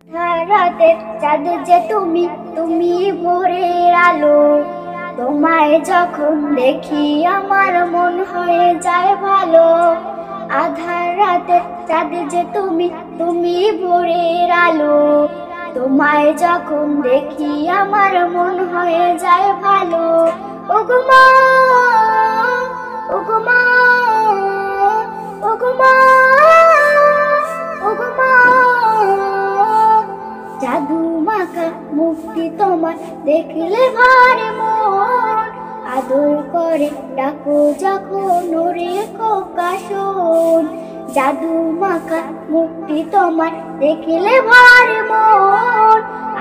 রাতের চাঁদ যে তুমি, তুমি ভোরের আলো। তোমায় যখন দেখি আমার মন হয়ে যায় ভালো। আধার রাতের চাঁদ যে তুমি, তুমি ভোরের আলো। তোমায় যখন দেখি আমার মন হয়ে যায় ভালো। ওগো মা, ওগো মা, ওগো মা, ওগো মা। জাদু মাখা মুক্তি তোমার দেখলে ভারে মন, আদর করে ডাকো যখন ওরে খোকা শোন। জাদু মাখা মুক্তি তোমার দেখলে ভারে মন,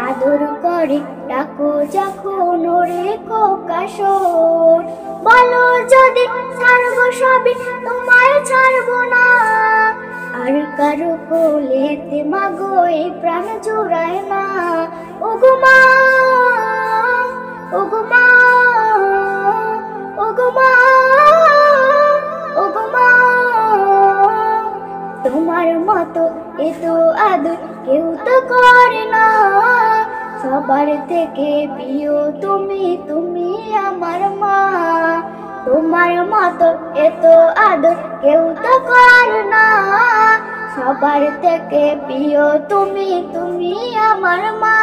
আদর করে ডাকো যখন ওরে খোকা শোন। বলো যদি ছাড়বো সবই, তোমায় ছাড়বো না। আর কারো কোলেতে মাগো এই প্রাণ জোড়ায় না। ওগো মা, ওগো মা, ওগো মা, ওগো মা। তোমার মতো এত আদর কেউ তো করে না। সবার থেকে প্রিয় তুমি, তুমি আমার মা। তোমার মতো এত আদর কেউ তো করে না। সবার থেকে প্রিয় তুমি, তুমি আমার মা।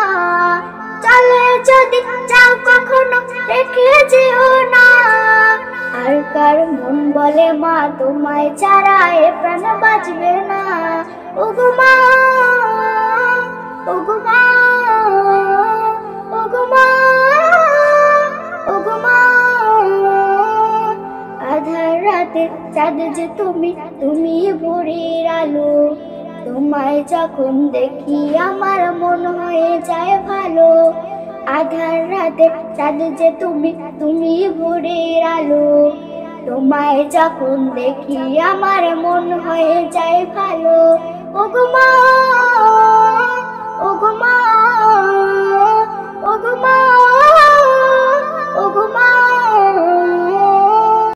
চলে যদি যাও কখনো রেখে যেও না। আর কার মন বলে মা তোমায় ছাড়া এ প্রাণ বাঁচবে না। ওগো মা, ওগো মা, ওগো মা, ওগো মা। আধার রাতে চাঁদ যে তুমি, তুমি ভোরের আলো। তোমায় যখন দেখি আমার মন হয়ে যায় ভালো। আধার রাতে চাঁদ যে তুমি, তুমি ভোরের আলো। তোমায় যখন দেখি আমার মন হয়ে যায় ভালো। ওগো মা।